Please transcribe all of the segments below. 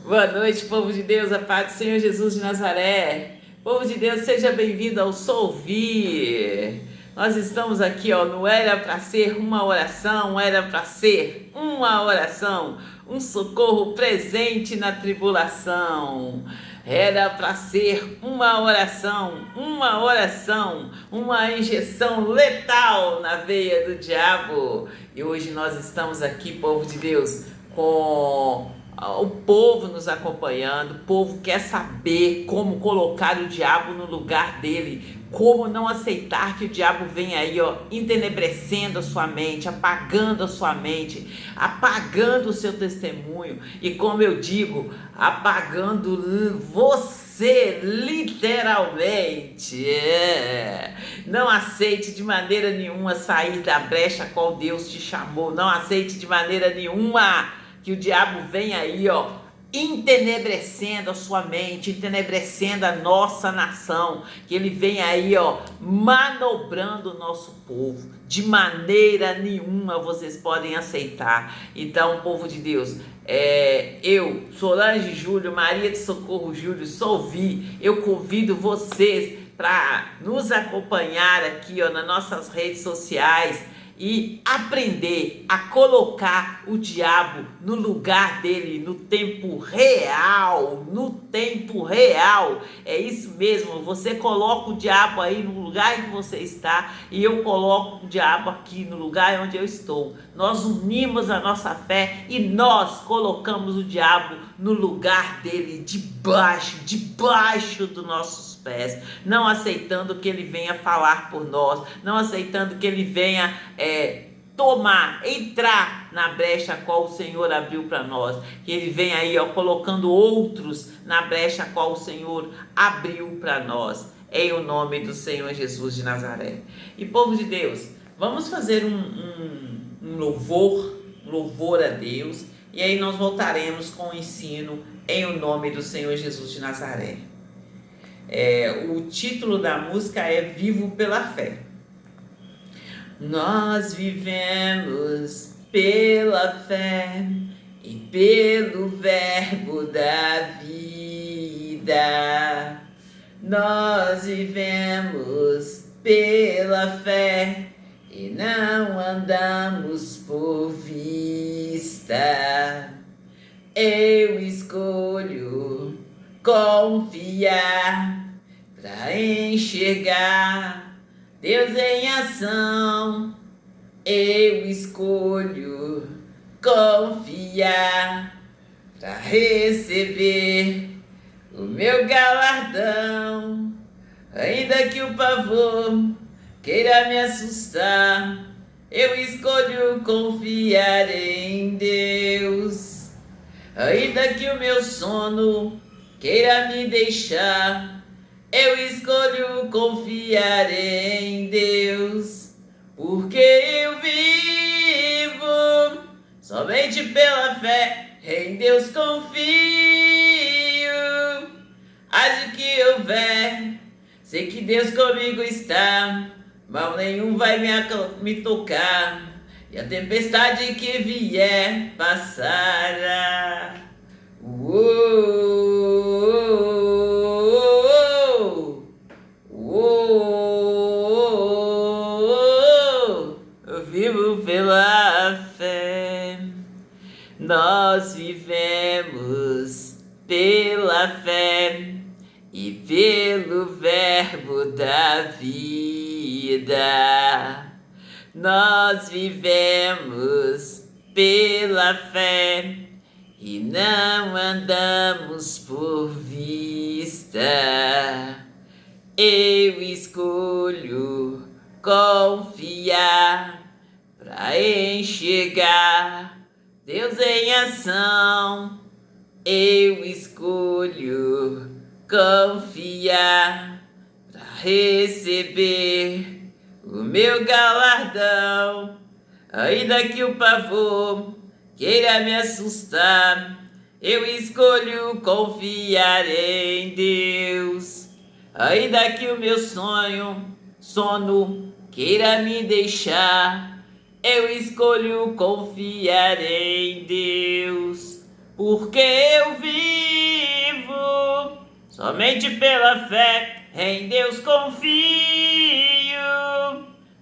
Boa noite, povo de Deus, a paz do Senhor Jesus de Nazaré. Povo de Deus, seja bem-vindo ao Sou Ouvir. Nós estamos aqui, no Era para Ser uma Oração, era para ser uma oração, um socorro presente na tribulação. Era para ser uma oração, uma injeção letal na veia do diabo. E hoje nós estamos aqui, povo de Deus, com o povo nos acompanhando. O povo quer saber como colocar o diabo no lugar dele, como não aceitar que o diabo vem aí, entenebrecendo a sua mente, apagando a sua mente, apagando o seu testemunho e, como eu digo, apagando você literalmente. Não aceite de maneira nenhuma sair da brecha a qual Deus te chamou. Não aceite de maneira nenhuma que o diabo vem aí, entenebrecendo a sua mente, entenebrecendo a nossa nação, que ele vem aí, manobrando o nosso povo. De maneira nenhuma vocês podem aceitar. Então, povo de Deus, eu, Solange Júlio, Maria de Socorro Júlio, Sou Ouvir, eu convido vocês para nos acompanhar aqui, nas nossas redes sociais, e aprender a colocar o diabo no lugar dele, no tempo real, é isso mesmo. Você coloca o diabo aí no lugar em que você está e eu coloco o diabo aqui no lugar onde eu estou. Nós unimos a nossa fé e nós colocamos o diabo no lugar dele, debaixo dos nossos pés, não aceitando que ele venha falar por nós, não aceitando que ele venha entrar na brecha a qual o Senhor abriu para nós, que ele venha aí, colocando outros na brecha a qual o Senhor abriu para nós, em o nome do Senhor Jesus de Nazaré. E, povo de Deus, vamos fazer um louvor a Deus, e aí nós voltaremos com o ensino em o nome do Senhor Jesus de Nazaré. O título da música é Vivo pela Fé. Nós vivemos pela fé e pelo verbo da vida. Nós vivemos pela fé e não andamos por vista. Eu escolho confiar para enxergar Deus em ação. Eu escolho confiar para receber o meu galardão. Ainda que o pavor queira me assustar, eu escolho confiar em Deus. Ainda que o meu sono queira me deixar, eu escolho confiar em Deus, porque eu vivo somente pela fé, em Deus confio. Haja o que houver, sei que Deus comigo está, mal nenhum vai me tocar, e a tempestade que vier passará. Eu vivo pela fé. Nós vivemos pela fé e pelo verbo da vida. Nós vivemos pela fé e não andamos por vista. Eu escolho confiar para enxergar Deus em ação. Eu escolho confiar para receber o meu galardão. Ainda que o pavor queira me assustar, eu escolho confiar em Deus. Ainda que o meu sono queira me deixar, eu escolho confiar em Deus. porque eu vivo somente pela fé, em Deus confio.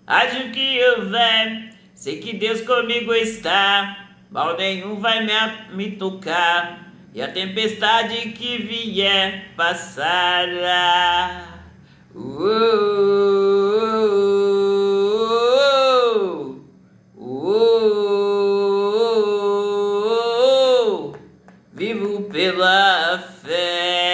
Haja o que houver, sei que Deus comigo está, mal nenhum vai me tocar, e a tempestade que vier passará. Vivo pela fé.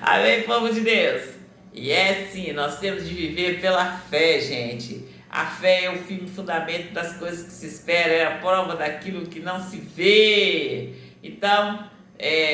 Amém, povo de Deus? E é sim, nós temos de viver pela fé, gente. A fé é o firme fundamento das coisas que se espera, é a prova daquilo que não se vê. Então,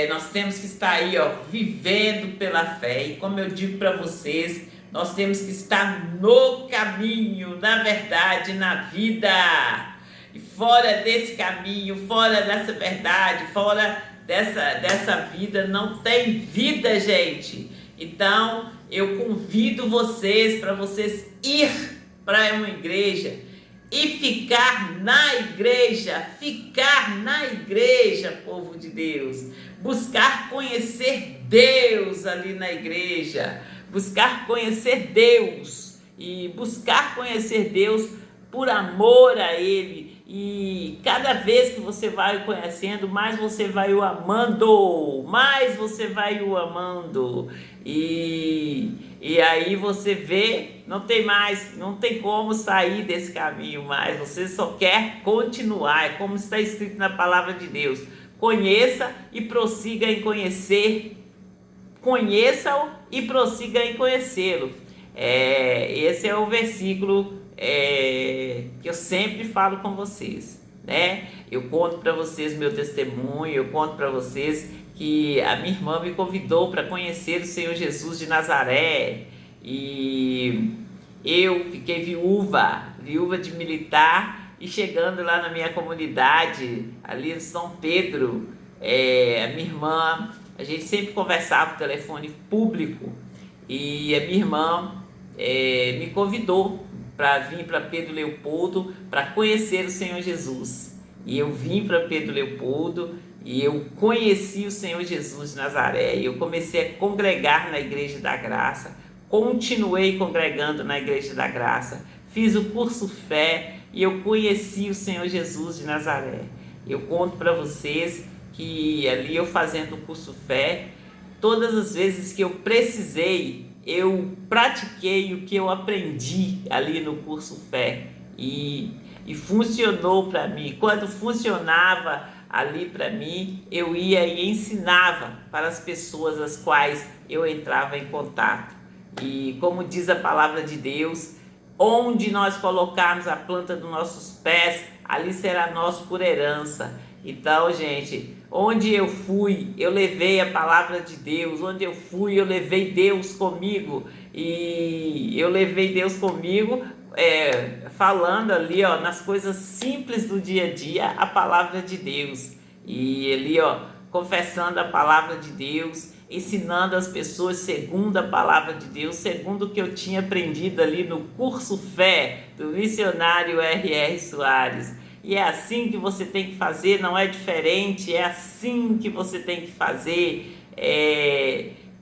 nós temos que estar aí, vivendo pela fé. E como eu digo para vocês, nós temos que estar no caminho, na verdade, na vida. E fora desse caminho, fora dessa verdade, fora dessa vida, não tem vida, gente. Então, eu convido vocês para vocês ir para uma igreja e ficar na igreja, povo de Deus. Buscar conhecer Deus ali na igreja, buscar conhecer Deus e buscar conhecer Deus por amor a Ele. E cada vez que você vai o conhecendo, mais você vai o amando, E aí você vê, não tem como sair desse caminho mais, você só quer continuar, é como está escrito na palavra de Deus. Conheça e prossiga em conhecer, conheça-o e prossiga em conhecê-lo. Esse é o versículo que eu sempre falo com vocês, né? Eu conto para vocês meu testemunho, eu conto para vocês que a minha irmã me convidou para conhecer o Senhor Jesus de Nazaré, e eu fiquei viúva de militar, e chegando lá na minha comunidade, ali em São Pedro, a minha irmã, a gente sempre conversava no telefone público, e a minha irmã me convidou para vir para Pedro Leopoldo para conhecer o Senhor Jesus. E eu vim para Pedro Leopoldo e eu conheci o Senhor Jesus de Nazaré. E eu comecei a congregar na Igreja da Graça, continuei congregando na Igreja da Graça, fiz o curso Fé e eu conheci o Senhor Jesus de Nazaré. Eu conto para vocês que ali eu fazendo o curso Fé, todas as vezes que eu precisei, eu pratiquei o que eu aprendi ali no curso Fé e funcionou para mim. Quando funcionava ali para mim, eu ia e ensinava para as pessoas as quais eu entrava em contato. E como diz a palavra de Deus, onde nós colocarmos a planta dos nossos pés, ali será nosso por herança. Então, gente, onde eu fui, eu levei a palavra de Deus. Onde eu fui, eu levei Deus comigo. E eu levei Deus comigo, falando ali, nas coisas simples do dia a dia, a palavra de Deus. E ali, confessando a palavra de Deus, ensinando as pessoas segundo a palavra de Deus, segundo o que eu tinha aprendido ali no curso Fé do missionário R.R. Soares. E é assim que você tem que fazer, não é diferente, é assim que você tem que fazer.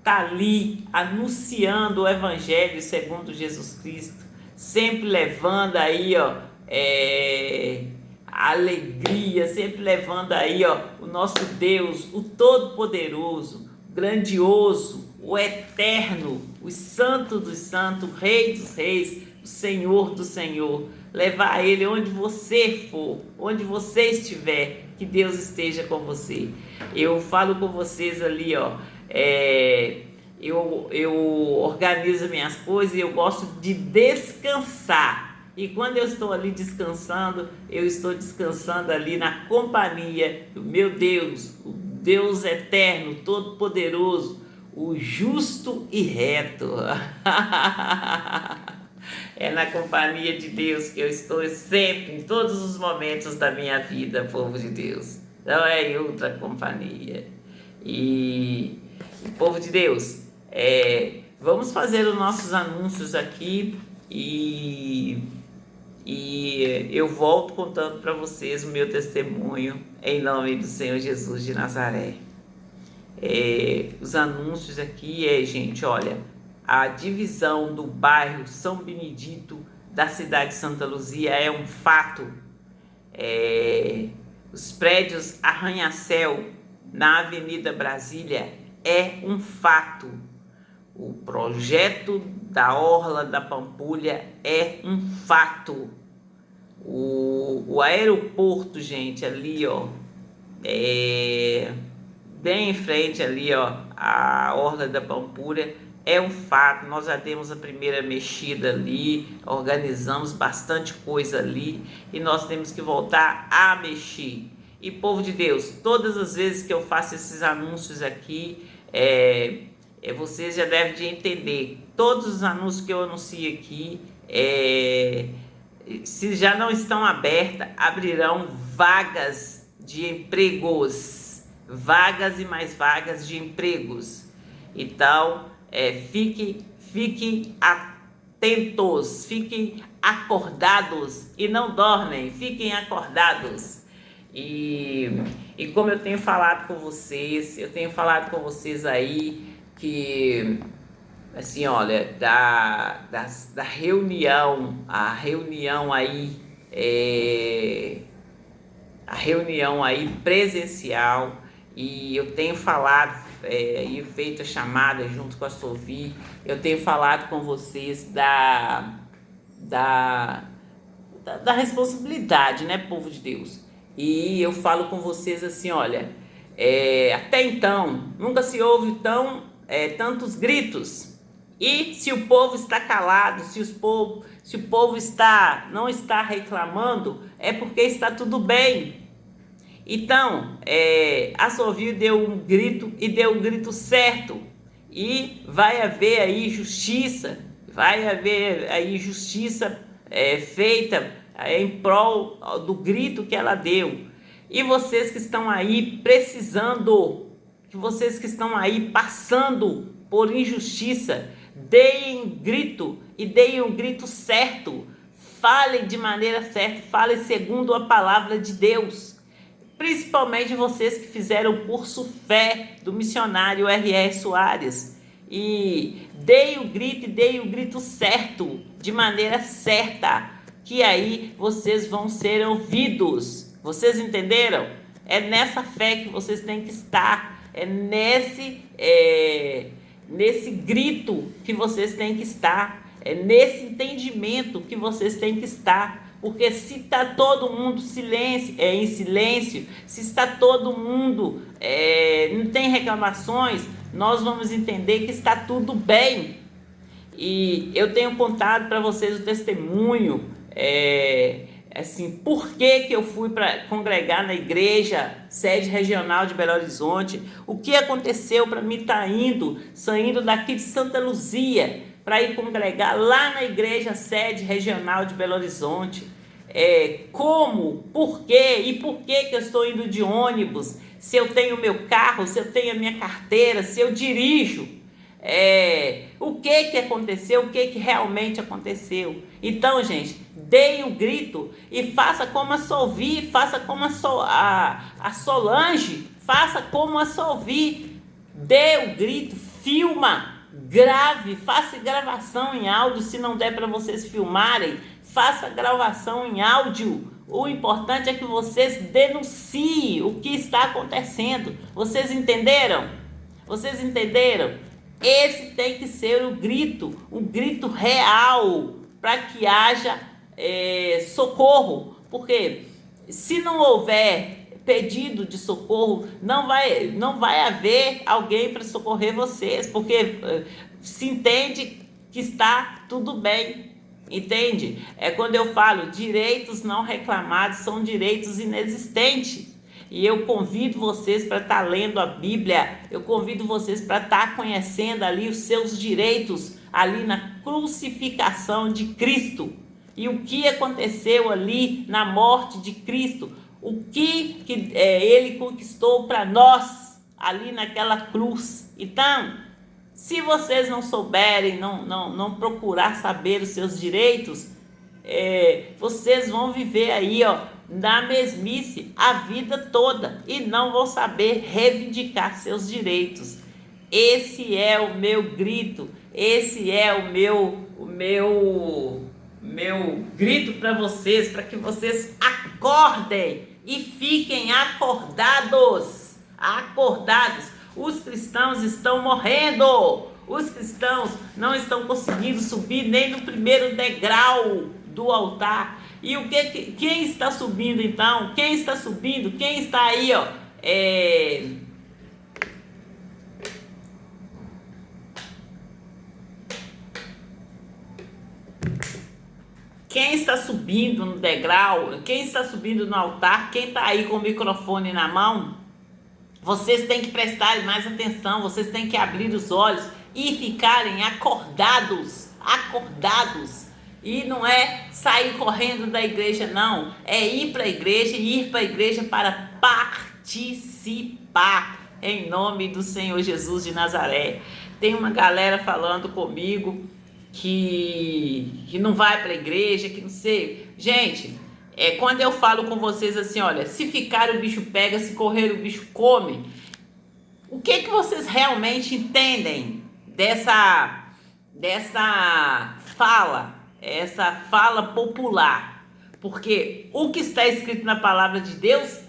Tá ali anunciando o Evangelho segundo Jesus Cristo, sempre levando aí a alegria, sempre levando aí o nosso Deus, o Todo-Poderoso, grandioso, o Eterno, o Santo dos Santos, o Rei dos Reis, o Senhor do Senhor. Levar Ele onde você for, onde você estiver, que Deus esteja com você. Eu falo com vocês ali, eu organizo minhas coisas e eu gosto de descansar. E quando eu estou ali descansando, eu estou descansando ali na companhia do meu Deus, o Deus eterno, todo-poderoso, o justo e reto. É na companhia de Deus que eu estou sempre, em todos os momentos da minha vida, povo de Deus. Não é em outra companhia. E povo de Deus, vamos fazer os nossos anúncios aqui. E e eu volto contando para vocês o meu testemunho em nome do Senhor Jesus de Nazaré. Os anúncios aqui gente, olha, a divisão do bairro São Benedito da cidade de Santa Luzia é um fato. Os prédios Arranha-Céu na Avenida Brasília é um fato. O projeto da Orla da Pampulha é um fato. O aeroporto, gente, ali, ó, bem em frente ali, ó, a Orla da Pampulha é um fato. Nós já demos a primeira mexida ali, organizamos bastante coisa ali e nós temos que voltar a mexer. E povo de Deus, todas as vezes que eu faço esses anúncios aqui, vocês já devem de entender, todos os anúncios que eu anuncio aqui, se já não estão abertas, abrirão vagas de empregos, vagas e mais vagas de empregos. Então, fiquem atentos, fiquem acordados e não dormem, fiquem acordados. E como eu tenho falado com vocês, aí que, assim, olha, da reunião, a reunião aí presencial, e eu tenho falado e feito a chamada junto com a Sophie, eu tenho falado com vocês da responsabilidade, né, povo de Deus? E eu falo com vocês assim, olha, até então, nunca se ouve tantos gritos. E se o povo está calado, se o povo não está reclamando, é porque está tudo bem. Então, a Sophie deu um grito e deu um grito certo. E vai haver aí justiça, feita em prol do grito que ela deu. E vocês que estão aí precisando, que vocês que estão aí passando por injustiça, deem um grito e deem um grito certo. Falem de maneira certa, falem segundo a palavra de Deus. Principalmente vocês que fizeram o curso Fé do missionário R.R. Soares. E deem o grito e deem o grito certo, de maneira certa, que aí vocês vão ser ouvidos. Vocês entenderam? É nessa fé que vocês têm que estar. É nesse grito que vocês têm que estar. É nesse entendimento que vocês têm que estar. Porque se está todo mundo em silêncio, se está todo mundo, não tem reclamações, nós vamos entender que está tudo bem. E eu tenho contado para vocês o testemunho, assim, por que eu fui para congregar na igreja sede regional de Belo Horizonte, o que aconteceu para mim estar saindo daqui de Santa Luzia, para ir congregar lá na igreja sede regional de Belo Horizonte. Como, por quê e por que eu estou indo de ônibus, se eu tenho meu carro, se eu tenho a minha carteira, se eu dirijo, o que aconteceu, o que realmente aconteceu. Então, gente, deem o grito e faça como a Sophie, faça como a Solange, faça como a Sophie, dê o grito, filma, grave, faça gravação em áudio. Se não der para vocês filmarem, faça gravação em áudio. O importante é que vocês denunciem o que está acontecendo. Vocês entenderam? Vocês entenderam? Esse tem que ser um grito real, para que haja socorro. Porque se não houver pedido de socorro, não vai haver alguém para socorrer vocês, porque se entende que está tudo bem, entende? Quando eu falo direitos não reclamados, são direitos inexistentes. E eu convido vocês para estar lendo a Bíblia, eu convido vocês para estar conhecendo ali os seus direitos, ali na crucificação de Cristo. E o que aconteceu ali na morte de Cristo, o que ele conquistou para nós ali naquela cruz. Então, se vocês não souberem, não procurar saber os seus direitos, vocês vão viver aí, ó, na mesmice a vida toda e não vão saber reivindicar seus direitos. Esse é o meu grito, esse é o meu grito para vocês, para que vocês acordem e fiquem acordados. Os cristãos estão morrendo. Os cristãos não estão conseguindo subir nem no primeiro degrau do altar. E quem está subindo então? Quem está subindo? Quem está aí, ó? Quem está subindo no degrau? Quem está subindo no altar? Quem está aí com o microfone na mão? Vocês têm que prestar mais atenção. Vocês têm que abrir os olhos e ficarem acordados. E não é sair correndo da igreja, não. É ir para a igreja e ir para a igreja para participar. Em nome do Senhor Jesus de Nazaré. Tem uma galera falando comigo que não vai para a igreja, que não sei. Gente, quando eu falo com vocês assim, olha, se ficar o bicho pega, se correr o bicho come. O que vocês realmente entendem dessa fala? Essa fala popular, porque o que está escrito na palavra de Deus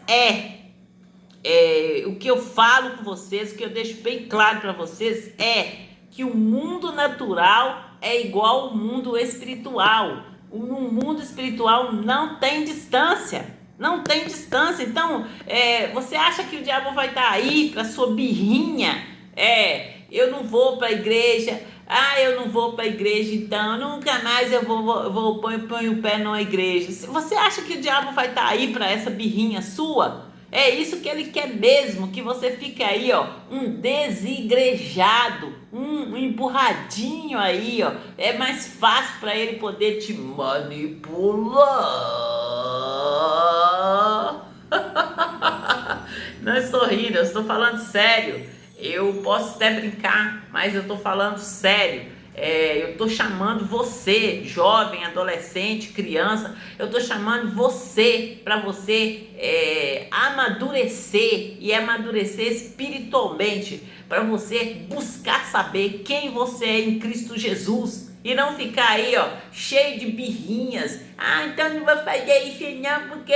o que eu falo com vocês, o que eu deixo bem claro para vocês é que o mundo natural é igual ao mundo espiritual. No mundo espiritual não tem distância. Então, você acha que o diabo vai estar aí para sua birrinha? Eu não vou para a igreja. Eu não vou para a igreja, então nunca mais eu vou ponho o pé numa igreja. Você acha que o diabo vai estar aí para essa birrinha sua? É isso que ele quer mesmo, que você fique aí, ó, um desigrejado, um empurradinho aí, ó. É mais fácil para ele poder te manipular. Não estou rindo, eu estou falando sério. Eu posso até brincar, mas eu estou falando sério. Eu estou chamando você, jovem, adolescente, criança, eu estou chamando você para você amadurecer e amadurecer espiritualmente, para você buscar saber quem você é em Cristo Jesus. E não ficar aí, ó, cheio de birrinhas. Então não vou fazer isso não, porque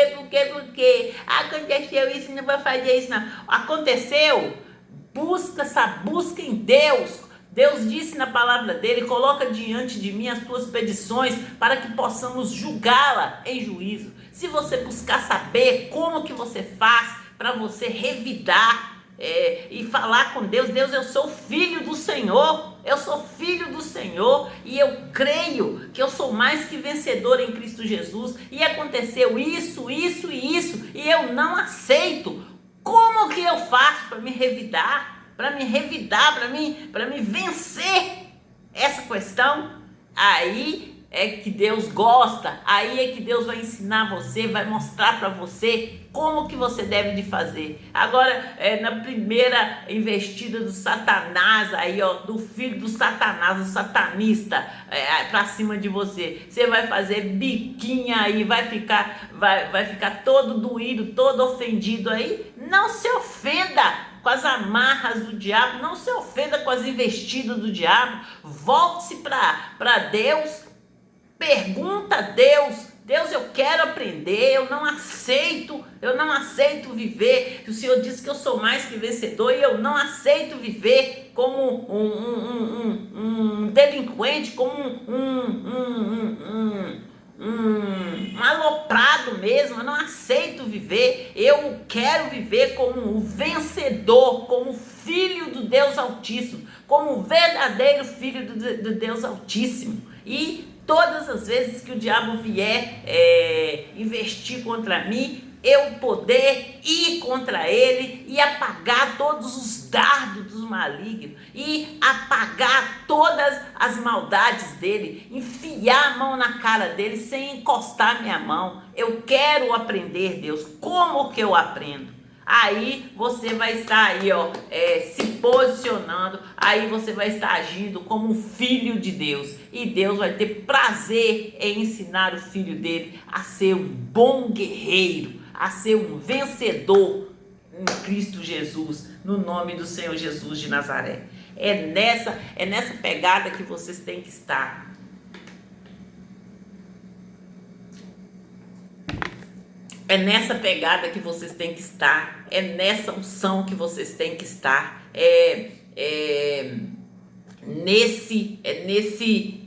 aconteceu isso, não vou fazer isso não. Aconteceu? Busca em Deus. Deus disse na palavra dele: coloca diante de mim as tuas petições para que possamos julgá-la em juízo. Se você buscar saber como que você faz para você revidar e falar com Deus: Deus, eu sou filho do Senhor, e eu creio que eu sou mais que vencedor em Cristo Jesus, e aconteceu isso e eu não aceito. Como que eu faço para me revidar, para me vencer essa questão? Aí é que Deus gosta, aí é que Deus vai ensinar você, vai mostrar para você como que você deve de fazer. Agora, na primeira investida do Satanás, aí ó, do filho do Satanás, o satanista, para cima de você, você vai fazer biquinha aí, vai ficar todo doído, todo ofendido aí. Não se ofenda com as amarras do diabo, não se ofenda com as investidas do diabo. Volte-se para Deus. Pergunta a Deus: Deus, eu quero aprender, eu não aceito viver. O Senhor disse que eu sou mais que vencedor e eu não aceito viver como um delinquente, como um aloprado mesmo. Eu não aceito viver, eu quero viver como um vencedor, como filho do Deus Altíssimo, como um verdadeiro filho do Deus Altíssimo. E todas as vezes que o diabo vier investir contra mim, eu poder ir contra ele e apagar todos os dardos dos malignos, e apagar todas as maldades dele, enfiar a mão na cara dele sem encostar minha mão. Eu quero aprender, Deus. Como que eu aprendo? Aí você vai estar aí, ó, se posicionando, aí você vai estar agindo como um filho de Deus. E Deus vai ter prazer em ensinar o filho dele a ser um bom guerreiro, a ser um vencedor em Cristo Jesus, no nome do Senhor Jesus de Nazaré. É nessa pegada que vocês têm que estar. É nessa pegada que vocês têm que estar. É nessa unção que vocês têm que estar. Nesse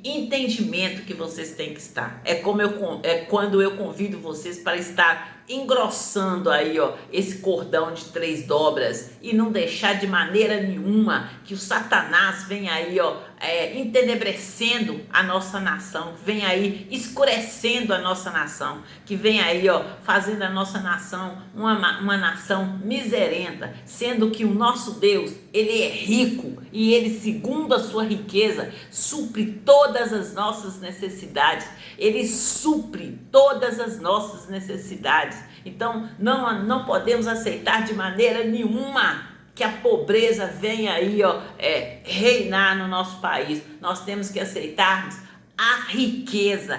entendimento que vocês têm que estar. É quando eu convido vocês para estar engrossando aí, ó, esse cordão de 3 dobras e não deixar de maneira nenhuma que o Satanás venha aí, ó, entenebrecendo a nossa nação, vem aí escurecendo a nossa nação, que vem aí, ó, fazendo a nossa nação uma nação miserenta, sendo que o nosso Deus, ele é rico e ele, segundo a sua riqueza, supre todas as nossas necessidades. Ele supre todas as nossas necessidades. Então não podemos aceitar de maneira nenhuma que a pobreza venha aí, ó, reinar no nosso país. Nós temos que aceitarmos a riqueza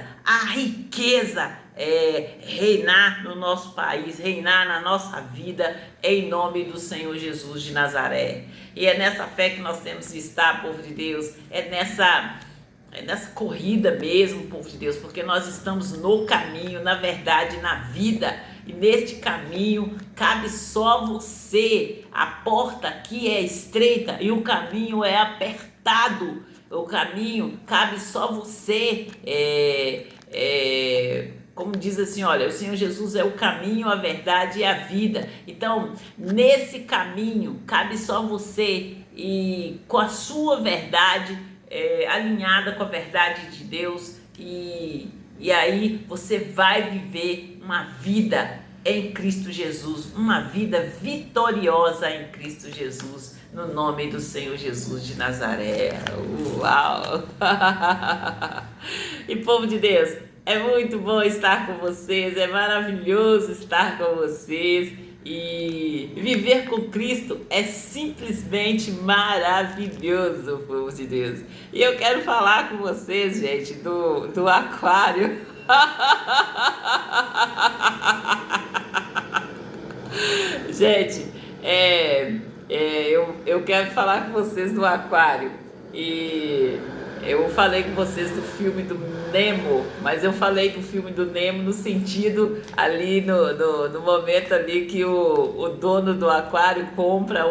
reinar no nosso país, reinar na nossa vida, em nome do Senhor Jesus de Nazaré. E é nessa fé que nós temos que estar, povo de Deus, é nessa corrida mesmo, povo de Deus, porque nós estamos no caminho, na verdade, na vida, e neste caminho cabe só você. A porta aqui é estreita e o caminho é apertado. O caminho cabe só você. Como diz assim, olha, o Senhor Jesus é o caminho, a verdade e a vida. Então, nesse caminho cabe só você, e com a sua verdade alinhada com a verdade de Deus, e aí você vai viver uma vida em Cristo Jesus, uma vida vitoriosa em Cristo Jesus, no nome do Senhor Jesus de Nazaré. Uau! E povo de Deus, é muito bom estar com vocês, é maravilhoso estar com vocês. E viver com Cristo é simplesmente maravilhoso, povo de Deus. E eu quero falar com vocês, gente, do aquário. Gente, eu quero falar com vocês do aquário. E eu falei com vocês do filme do Nemo, mas eu falei do filme do Nemo no sentido ali, no momento ali que o dono do aquário compra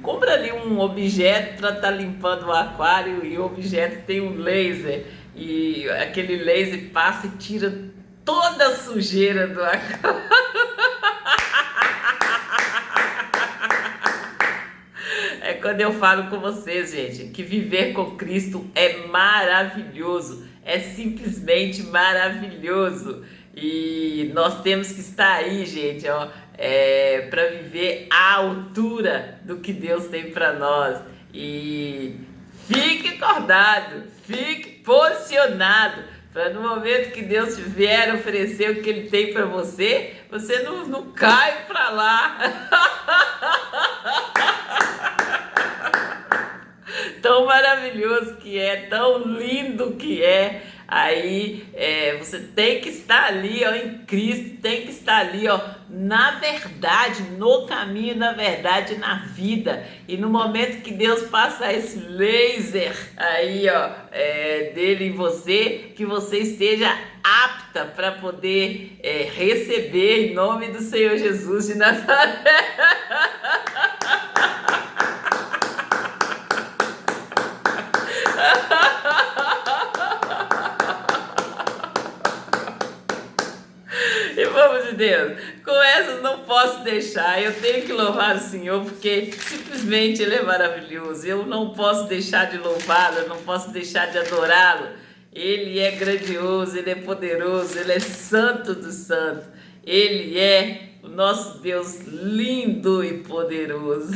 compra ali um objeto para estar limpando o aquário, e o objeto tem um laser, e aquele laser passa e tira toda a sujeira do aquário. É quando eu falo com vocês, gente, que viver com Cristo é maravilhoso, é simplesmente maravilhoso. E nós temos que estar aí, gente, ó, para viver à altura do que Deus tem para nós. E fique acordado, fique posicionado, para no momento que Deus vier oferecer o que Ele tem para você, você não cai para lá. Tão maravilhoso que é, tão lindo que é. Aí você tem que estar ali, ó, em Cristo, tem que estar ali, ó, na verdade, no caminho, na verdade, na vida. E no momento que Deus passa esse laser aí, ó, dele em você, que você esteja apta para poder receber em nome do Senhor Jesus de Nazaré. E vamos de Deus, com essa não posso deixar, eu tenho que louvar o Senhor, porque simplesmente Ele é maravilhoso. Eu não posso deixar de louvá-lo, eu não posso deixar de adorá-lo. Ele é grandioso, Ele é poderoso, Ele é santo dos santos. Ele é o nosso Deus lindo e poderoso.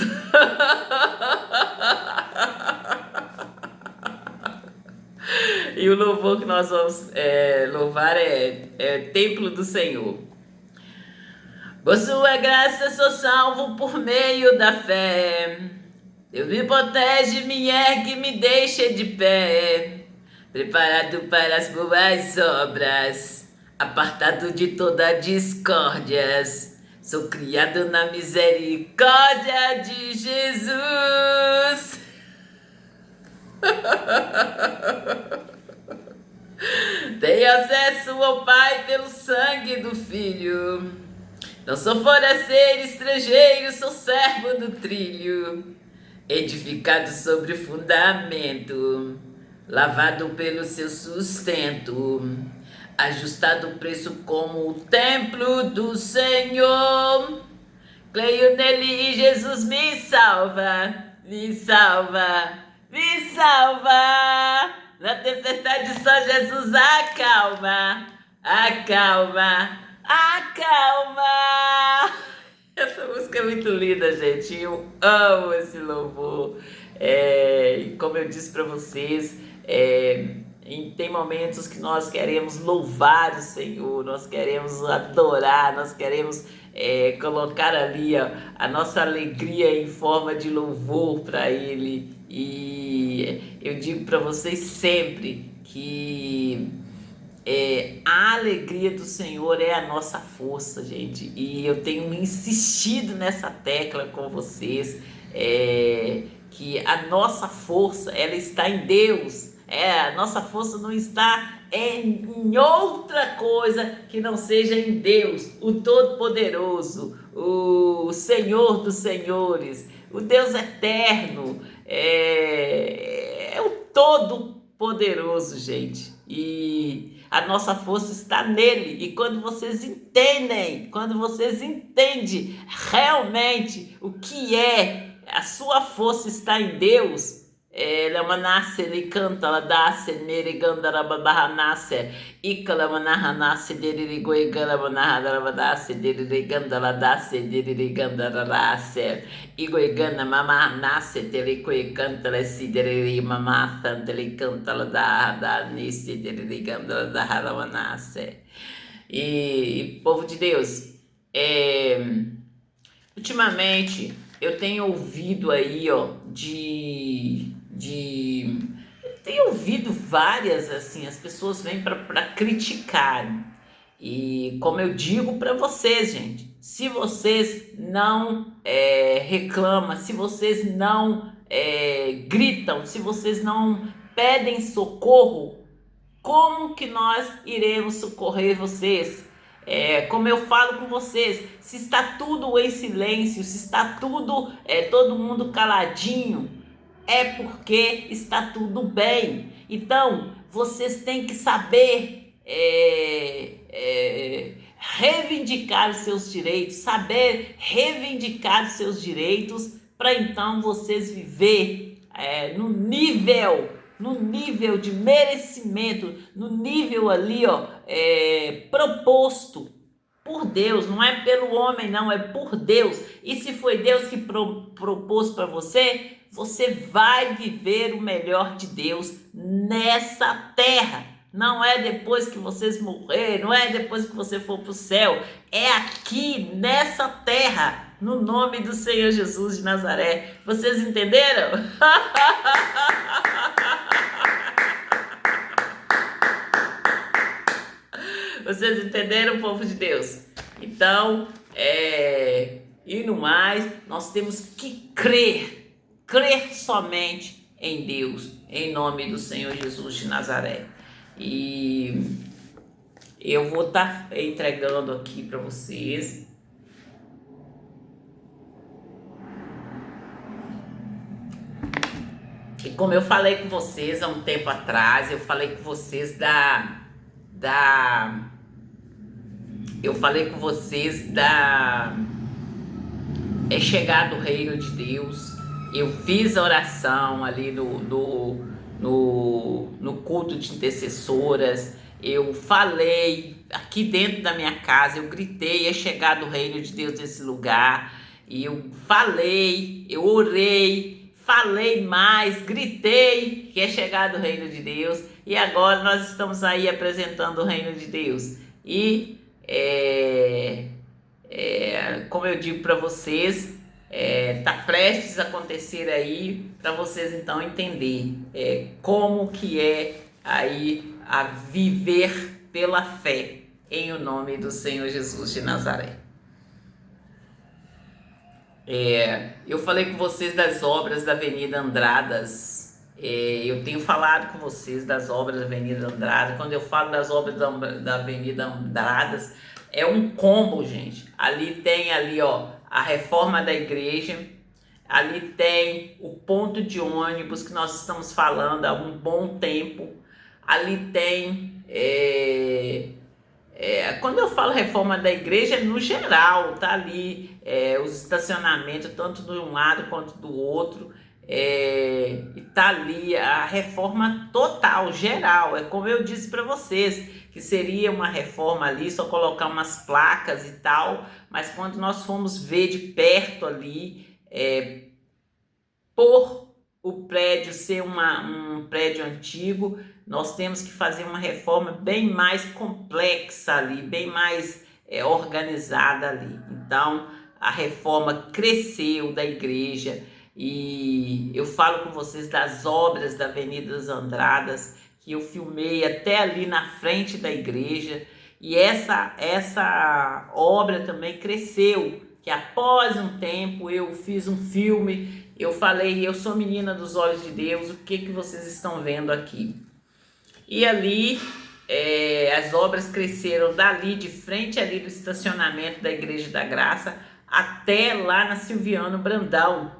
E o louvor que nós vamos louvar é Templo do Senhor. Por sua graça sou salvo por meio da fé. Deus me protege, me ergue, me deixa de pé. Preparado para as boas obras, apartado de toda discórdias. Sou criado na misericórdia de Jesus. Tenho acesso ao Pai pelo sangue do Filho. Não sou forasteiro, estrangeiro, sou servo do trilho. Edificado sobre fundamento, lavado pelo seu sustento, ajustado o preço como o templo do Senhor. Creio nele e Jesus me salva, me salva, me salva. Na tempestade só Jesus acalma, acalma, acalma. Essa música é muito linda, gente. Eu amo esse louvor. E como eu disse para vocês, tem momentos que nós queremos louvar o Senhor, nós queremos adorar, nós queremos colocar ali a nossa alegria em forma de louvor para Ele. E eu digo para vocês sempre que a alegria do Senhor é a nossa força, gente. E eu tenho insistido nessa tecla com vocês, que a nossa força, ela está em Deus. A nossa força não está em outra coisa que não seja em Deus, o Todo-Poderoso, o Senhor dos Senhores, o Deus eterno, é o Todo-Poderoso, gente. E a nossa força está nele. E quando vocês entendem realmente o que a sua força está em Deus, ela nasce, ele canta, ela nasce, nele ganda, ela barra nasce, icala manarra nasce, dele goigana manarra, ela nasce, dele ganda, ela nasce, dele ganda, ela nasce, igoigana mamá nasce, dele goiganta, ela se dele mamá, dele canta, ela dá nisso, dele ganda, ela dá, ela nasce. E povo de Deus, ultimamente eu tenho ouvido aí, tenho ouvido várias, assim, as pessoas vêm para criticar. E como eu digo para vocês, gente, se vocês não reclamam, se vocês não gritam, se vocês não pedem socorro, como que nós iremos socorrer vocês? Como eu falo com vocês, se está tudo em silêncio, se está tudo, todo mundo caladinho, é porque está tudo bem. Então, vocês têm que saber reivindicar os seus direitos, saber reivindicar os seus direitos, para então vocês viver no nível de merecimento, no nível ali, proposto por Deus. Não é pelo homem, não, é por Deus. E se foi Deus que propôs para você, você vai viver o melhor de Deus nessa terra. Não é depois que vocês morrerem, não é depois que você for para o céu, é aqui nessa terra, no nome do Senhor Jesus de Nazaré. Vocês entenderam? Vocês entenderam, povo de Deus? Então, e no mais, nós temos que crer somente em Deus, em nome do Senhor Jesus de Nazaré. E eu vou estar entregando aqui para vocês e como eu falei com vocês há um tempo atrás, eu falei com vocês é chegado o reino de Deus. Eu fiz a oração ali no culto de intercessoras. Eu falei aqui dentro da minha casa, eu gritei, é chegado o reino de Deus nesse lugar. E eu falei, eu orei, falei mais, gritei que é chegado o reino de Deus. E agora nós estamos aí apresentando o reino de Deus. E Como eu digo para vocês, tá prestes a acontecer aí, para vocês então entender como que é aí a viver pela fé em o nome do Senhor Jesus de Nazaré. Eu falei com vocês das obras da Avenida Andradas. Eu tenho falado com vocês das obras da Avenida Andradas. Quando eu falo das obras da Avenida Andradas, é um combo, gente. Ali tem ó, a reforma da igreja. Ali tem o ponto de ônibus que nós estamos falando há um bom tempo. Ali tem... quando eu falo reforma da igreja, no geral, tá ali os estacionamentos, tanto de um lado quanto do outro, e tá ali a reforma total, geral. É como eu disse para vocês, que seria uma reforma ali, só colocar umas placas e tal, mas quando nós fomos ver de perto ali, por o prédio ser um prédio antigo, nós temos que fazer uma reforma bem mais complexa ali, bem mais organizada ali. Então, a reforma cresceu da igreja e eu falo com vocês das obras da Avenida das Andradas, que eu filmei até ali na frente da igreja, e essa obra também cresceu, que após um tempo eu fiz um filme, eu falei, eu sou menina dos olhos de Deus, o que vocês estão vendo aqui? E ali as obras cresceram dali, de frente ali do estacionamento da Igreja da Graça, até lá na Silviano Brandão.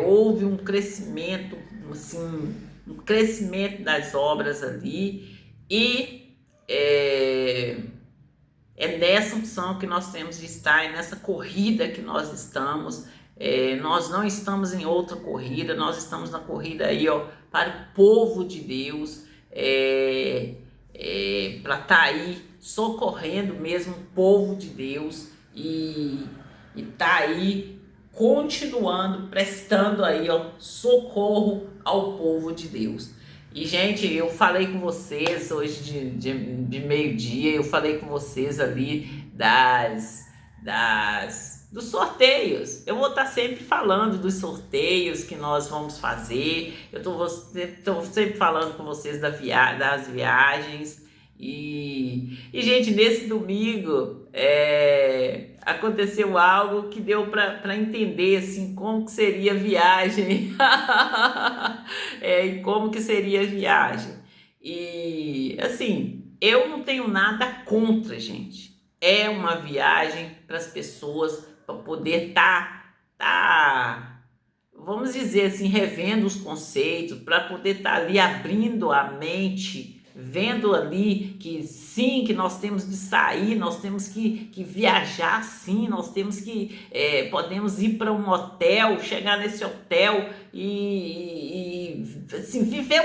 Houve um crescimento, assim, um crescimento das obras ali, e é nessa unção que nós temos de estar, é nessa corrida que nós estamos. Nós não estamos em outra corrida, nós estamos na corrida aí, ó, para o povo de Deus, para estar aí socorrendo mesmo o povo de Deus e tá aí continuando, prestando aí, ó, socorro ao povo de Deus. E, gente, eu falei com vocês hoje de meio-dia, eu falei com vocês ali dos sorteios. Eu vou estar sempre falando dos sorteios que nós vamos fazer. Eu tô sempre falando com vocês das viagens. E gente, nesse domingo aconteceu algo que deu para entender assim, como que seria a viagem e como que seria a viagem. E assim, eu não tenho nada contra, gente. É uma viagem para as pessoas, para poder vamos dizer assim, revendo os conceitos, para poder estar ali abrindo a mente, vendo ali que sim, que nós temos de sair, nós temos que viajar sim, nós temos que, podemos ir para um hotel, chegar nesse hotel e assim, viver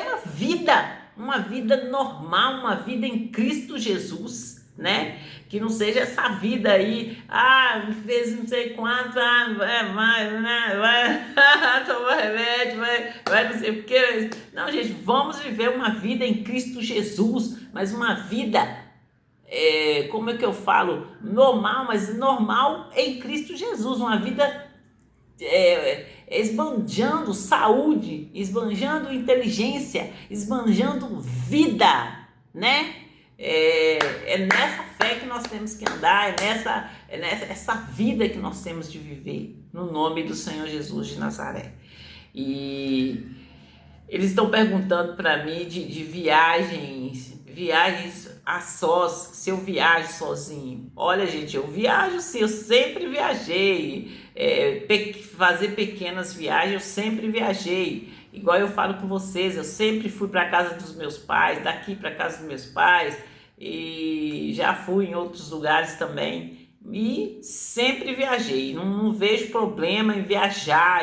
uma vida normal, uma vida em Cristo Jesus, né? Que não seja essa vida aí, fez não sei quanto, vai tomar remédio, vai não sei o que. Não, gente, vamos viver uma vida em Cristo Jesus, mas uma vida, como é que eu falo? Normal, mas normal em Cristo Jesus, uma vida esbanjando saúde, esbanjando inteligência, esbanjando vida, né? É nessa fé que nós temos que andar, é nessa essa vida que nós temos de viver, no nome do Senhor Jesus de Nazaré. E eles estão perguntando para mim de viagens a sós, se eu viajo sozinho. Olha, gente, eu viajo sim, eu sempre viajei, fazer pequenas viagens, eu sempre viajei. Igual eu falo com vocês, eu sempre fui para casa dos meus pais, daqui para casa dos meus pais, e já fui em outros lugares também, e sempre viajei. Não vejo problema em viajar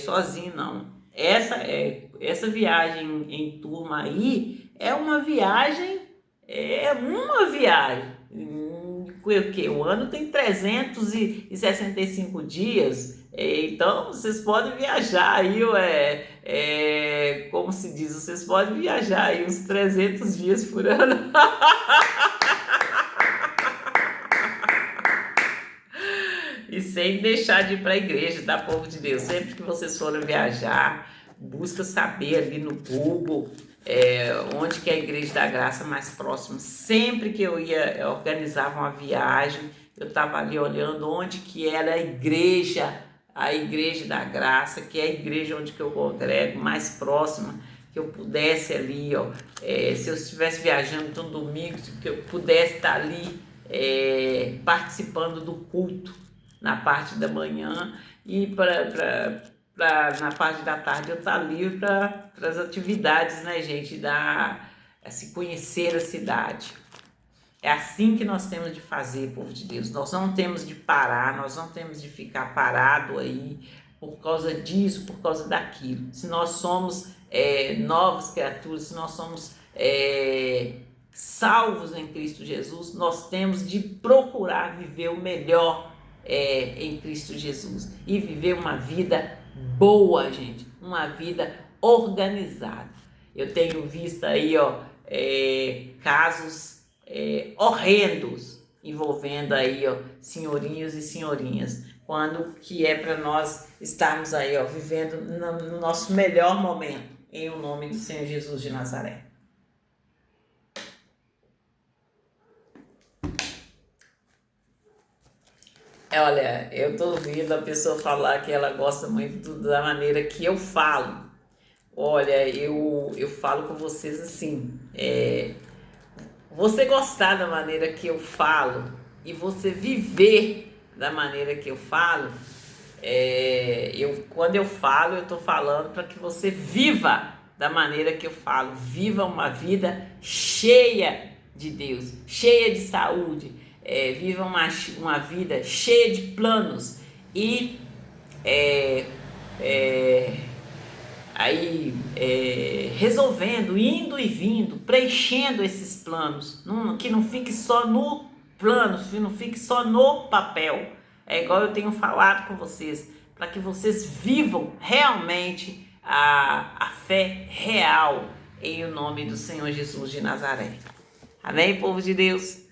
sozinho, não. Essa viagem em turma aí é uma viagem. O ano tem 365 dias, então vocês podem viajar aí, como se diz, vocês podem viajar aí uns 300 dias por ano. E sem deixar de ir para a igreja, tá, povo de Deus? Sempre que vocês forem viajar, busca saber ali no Google onde que é a Igreja da Graça mais próxima. Sempre que eu ia organizar uma viagem, eu estava ali olhando onde que era a Igreja da Graça, que é a igreja onde que eu congrego, mais próxima, que eu pudesse ali, se eu estivesse viajando um domingo, que eu pudesse estar ali participando do culto na parte da manhã e na parte da tarde eu estar livre para as atividades, né, gente, se conhecer a cidade. É assim que nós temos de fazer, povo de Deus. Nós não temos de parar, nós não temos de ficar parado aí por causa disso, por causa daquilo. Se nós somos novas criaturas, se nós somos salvos em Cristo Jesus, nós temos de procurar viver o melhor em Cristo Jesus e viver uma vida boa, gente, uma vida organizada. Eu tenho visto aí casos horrendos envolvendo aí senhorinhos e senhorinhas, quando que é para nós estarmos aí vivendo no nosso melhor momento, em o nome do Senhor Jesus de Nazaré. Olha, eu tô ouvindo a pessoa falar que ela gosta muito da maneira que eu falo. Olha, eu falo com vocês assim, você gostar da maneira que eu falo e você viver da maneira que eu falo, quando eu falo, eu estou falando para que você viva da maneira que eu falo, viva uma vida cheia de Deus, cheia de saúde, viva uma vida cheia de planos e resolvendo, indo e vindo, preenchendo esses planos, que não fique só no plano, que não fique só no papel. É igual eu tenho falado com vocês, para que vocês vivam realmente a fé real em o nome do Senhor Jesus de Nazaré. Amém, povo de Deus?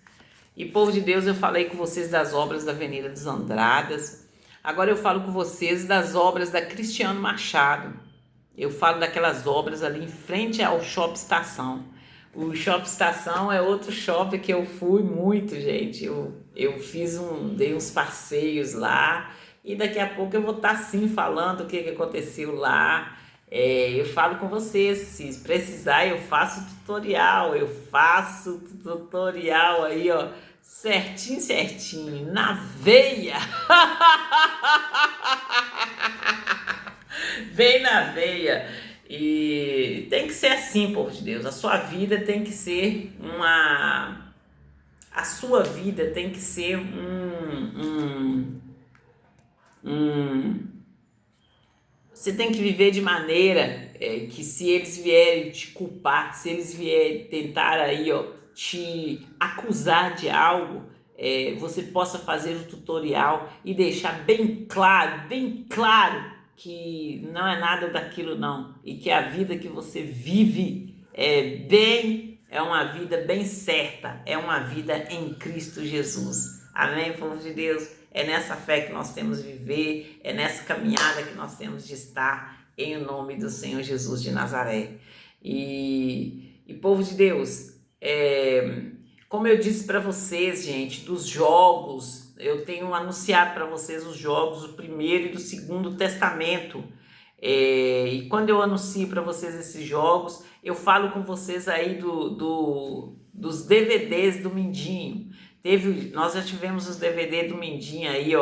E povo de Deus, eu falei com vocês das obras da Avenida dos Andradas. Agora eu falo com vocês das obras da Cristiano Machado. Eu falo daquelas obras ali em frente ao Shopping Estação. O Shopping Estação é outro shopping que eu fui muito, gente. Eu dei uns passeios lá e daqui a pouco eu vou estar sim falando o que aconteceu lá. Eu falo com vocês, se precisar eu faço tutorial aí, certinho, na veia. Bem na veia. E tem que ser assim, povo de Deus. A sua vida tem que ser a sua vida tem que ser você tem que viver de maneira que, se eles vierem te culpar, se eles vierem tentar aí te acusar de algo, você possa fazer o tutorial e deixar bem claro que não é nada daquilo não, e que a vida que você vive é uma vida bem certa, é uma vida em Cristo Jesus. Amém, povo de Deus? É nessa fé que nós temos de viver, é nessa caminhada que nós temos de estar em nome do Senhor Jesus de Nazaré. E povo de Deus, como eu disse para vocês, gente, dos jogos, eu tenho anunciado para vocês os jogos do Primeiro e do Segundo Testamento. E quando eu anuncio para vocês esses jogos, eu falo com vocês aí dos DVDs do Mindinho. Nós já tivemos os DVD do Mindinho aí,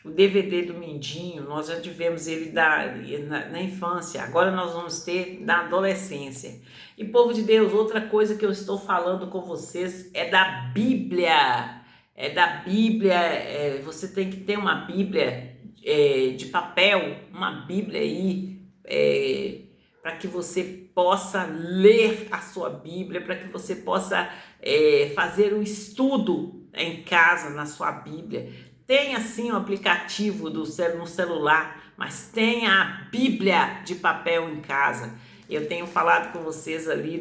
o DVD do Mindinho, nós já tivemos ele na infância, agora nós vamos ter na adolescência. E povo de Deus, outra coisa que eu estou falando com vocês é da Bíblia. Você tem que ter uma Bíblia de papel, uma Bíblia aí, para que você possa ler a sua Bíblia, para que você possa fazer um estudo em casa na sua Bíblia. Tenha sim o aplicativo no celular, mas tenha a Bíblia de papel em casa. Eu tenho falado com vocês ali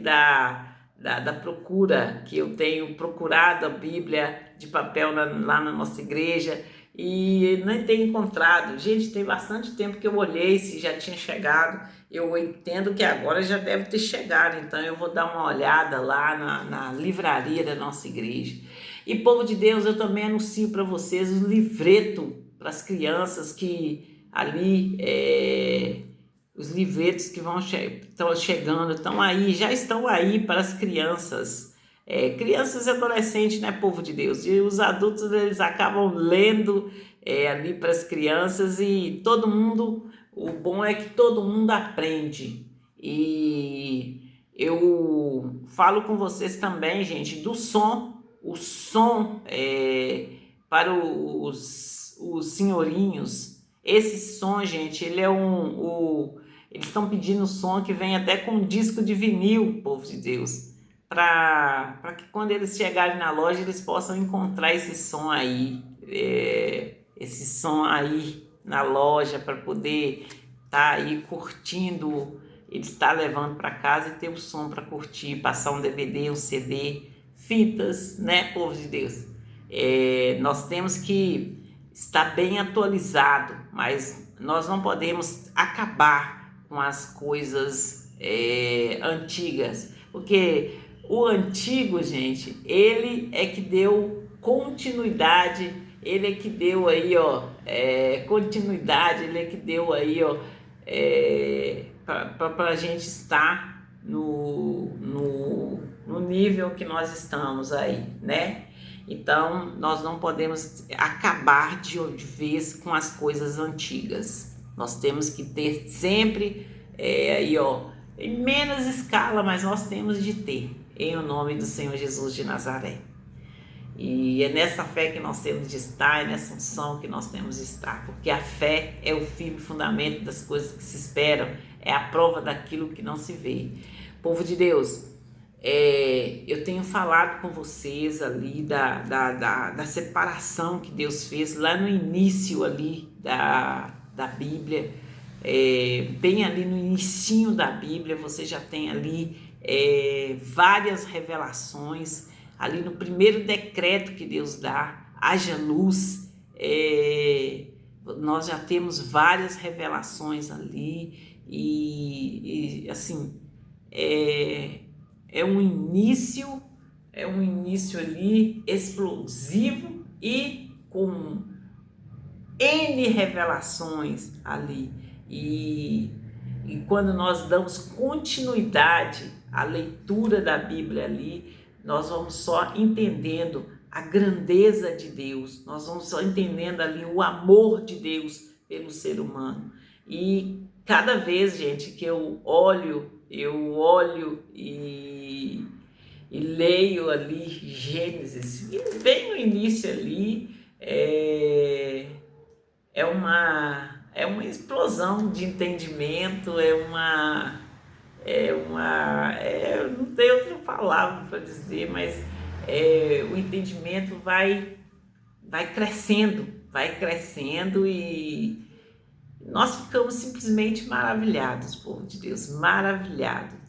da procura, que eu tenho procurado a Bíblia de papel lá na nossa igreja e nem tenho encontrado. Gente, tem bastante tempo que eu olhei se já tinha chegado. Eu entendo que agora já deve ter chegado, então eu vou dar uma olhada lá na livraria da nossa igreja. E povo de Deus, eu também anuncio para vocês o livreto para as crianças que ali, os livretos que estão chegando, estão aí, já estão aí para as crianças. Crianças e adolescentes, né, povo de Deus? E os adultos, eles acabam lendo ali para as crianças e todo mundo, o bom é que todo mundo aprende. E eu falo com vocês também, gente, do som. O som para os senhorinhos. Esse som, gente, ele é eles estão pedindo um som que vem até com um disco de vinil, povo de Deus, para que quando eles chegarem na loja eles possam encontrar esse som aí, na loja, para poder estar aí curtindo, eles estar levando para casa e ter o som para curtir, passar um DVD, um CD, fitas, né, povo de Deus? Nós temos que estar bem atualizado, mas nós não podemos acabar com as coisas antigas, porque o antigo, gente, ele é que deu continuidade, ele é que deu aí, continuidade, ele é que deu aí, para a gente estar no nível que nós estamos aí, né? Então, nós não podemos acabar de vez com as coisas antigas. Nós temos que ter sempre, em menos escala, mas nós temos de ter, em o nome do Senhor Jesus de Nazaré. E é nessa fé que nós temos de estar, é nessa unção que nós temos de estar, porque a fé é o firme fundamento das coisas que se esperam, é a prova daquilo que não se vê. Povo de Deus, eu tenho falado com vocês ali da separação que Deus fez lá no início ali da Bíblia, bem ali no inicinho da Bíblia, você já tem ali várias revelações, ali no primeiro decreto que Deus dá, haja luz, nós já temos várias revelações ali e assim, é um início ali explosivo e com N revelações ali. E quando nós damos continuidade à leitura da Bíblia ali, nós vamos só entendendo a grandeza de Deus, nós vamos só entendendo ali o amor de Deus pelo ser humano. E cada vez, gente, que eu olho e leio ali Gênesis, e bem no início ali, é uma explosão de entendimento, não tem outra palavra para dizer, mas o entendimento vai crescendo e nós ficamos simplesmente maravilhados, povo de Deus, maravilhados.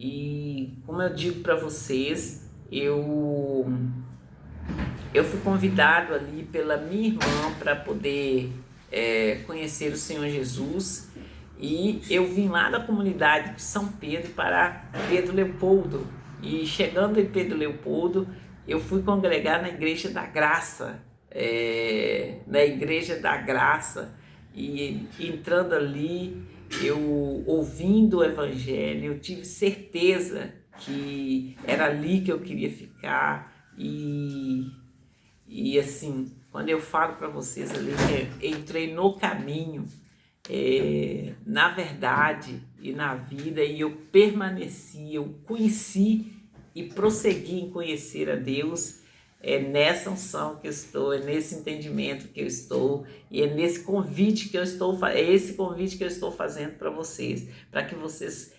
E como eu digo para vocês, eu fui convidado ali pela minha irmã para poder conhecer o Senhor Jesus, e eu vim lá da comunidade de São Pedro para Pedro Leopoldo, e chegando em Pedro Leopoldo, eu fui congregar na Igreja da Graça, e entrando ali, eu ouvindo o Evangelho, eu tive certeza que era ali que eu queria ficar, e assim, quando eu falo para vocês ali que eu entrei no caminho, na verdade e na vida, e eu permaneci, eu conheci e prossegui em conhecer a Deus, nessa unção que eu estou, é nesse entendimento que eu estou, e é nesse convite que eu estou, esse convite que eu estou fazendo para vocês, para que vocês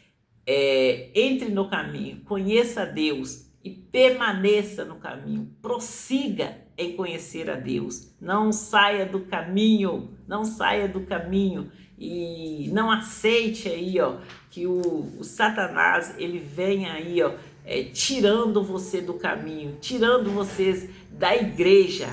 entrem no caminho, conheça a Deus e permaneça no caminho, prossiga em conhecer a Deus, não saia do caminho, e não aceite aí, que o Satanás, ele vem aí, tirando você do caminho, tirando vocês da igreja.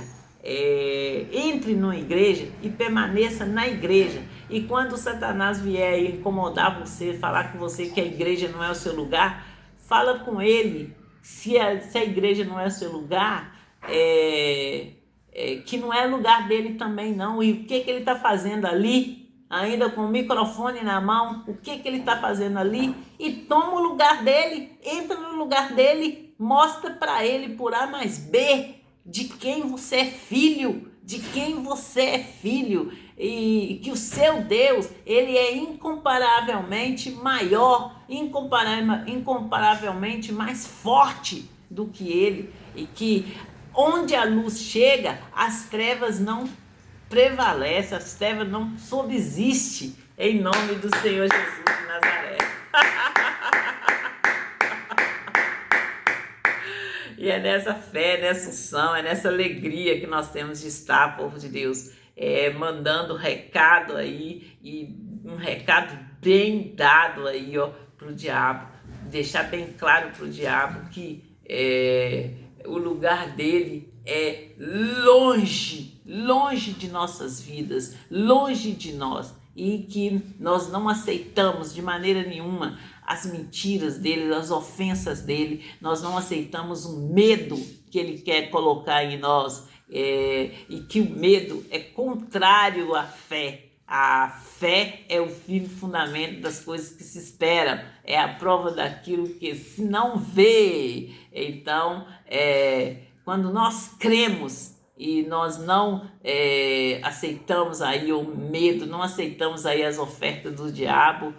Entre numa igreja e permaneça na igreja. E quando Satanás vier incomodar você, falar com você que a igreja não é o seu lugar, fala com ele. Se a igreja não é o seu lugar, que não é lugar dele também não. E o que ele está fazendo ali, ainda com o microfone na mão, o que ele está fazendo ali? E toma o lugar dele, entra no lugar dele, mostra para ele por A mais B de quem você é filho, e que o seu Deus, ele é incomparavelmente maior, incomparavelmente mais forte do que ele, e que onde a luz chega, as trevas não prevalecem, as trevas não subsistem, em nome do Senhor Jesus de Nazaré. E é nessa fé, nessa unção, é nessa alegria que nós temos de estar, povo de Deus, mandando recado aí, e um recado bem dado aí, ó, pro diabo, deixar bem claro pro diabo que o lugar dele é longe de nossas vidas, longe de nós, e que nós não aceitamos de maneira nenhuma as mentiras dele, as ofensas dele. Nós não aceitamos o medo que ele quer colocar em nós, e que o medo é contrário à fé. A fé é o firme fundamento das coisas que se esperam, é a prova daquilo que se não vê. Então, quando nós cremos e nós não aceitamos aí o medo, não aceitamos aí as ofertas do diabo,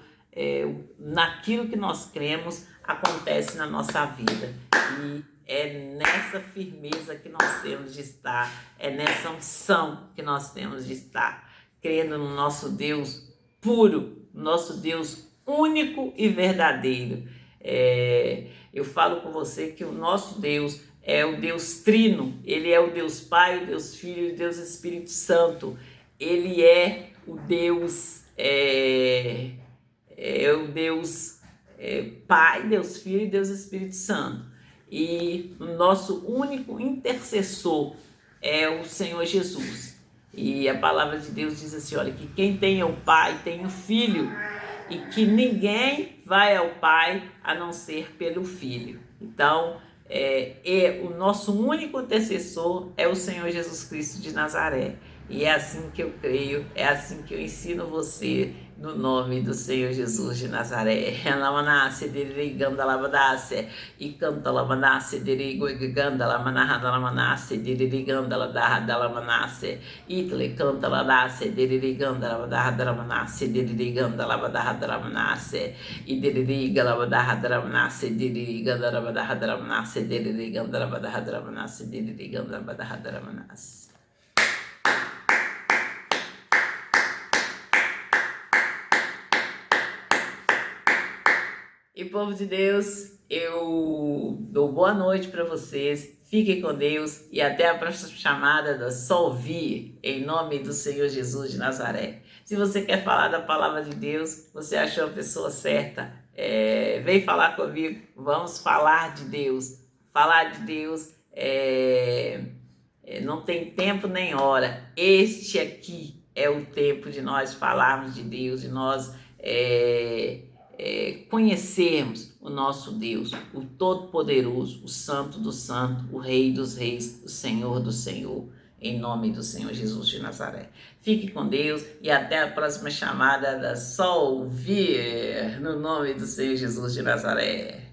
naquilo que nós cremos acontece na nossa vida. E é nessa firmeza que nós temos de estar, é nessa unção que nós temos de estar, crendo no nosso Deus puro, nosso Deus único e verdadeiro. Eu falo com você que o nosso Deus é o Deus Trino, ele é o Deus Pai, o Deus Filho e o Deus Espírito Santo. Ele é o Deus, o Deus Pai, Deus Filho e Deus Espírito Santo. E o nosso único intercessor é o Senhor Jesus. E a palavra de Deus diz assim, olha, que quem tem o Pai tem o Filho, e que ninguém vai ao Pai a não ser pelo Filho. Então, o nosso único intercessor é o Senhor Jesus Cristo de Nazaré. E é assim que eu creio, é assim que eu ensino você, no nome do Senhor Jesus de Nazaré. Lamanasse, deriganda, lavadasse, e canta lamanasse, deriganda, lamanahada, lamanasse, deriganda, ladahada, lamanasse, itle canta ladasse, deriganda, lavadahada, lamanasse, deriganda, lavadahada, lamanasse, e deriga, lavadahada, lamanasse, deriganda, lavadahada, lamanasse, deriganda, lavadahada, lamanasse, deriganda, lavadahada, lamanasse. E povo de Deus, eu dou boa noite para vocês, fiquem com Deus e até a próxima chamada da Só Ouvir, em nome do Senhor Jesus de Nazaré. Se você quer falar da palavra de Deus, você achou a pessoa certa, vem falar comigo, vamos falar de Deus. Falar de Deus não tem tempo nem hora, este aqui é o tempo de nós falarmos de Deus, de nós conhecermos o nosso Deus, o Todo-Poderoso, o Santo do Santo, o Rei dos Reis, o Senhor do Senhor, em nome do Senhor Jesus de Nazaré. Fique com Deus e até a próxima chamada da Só Ouvir, no nome do Senhor Jesus de Nazaré.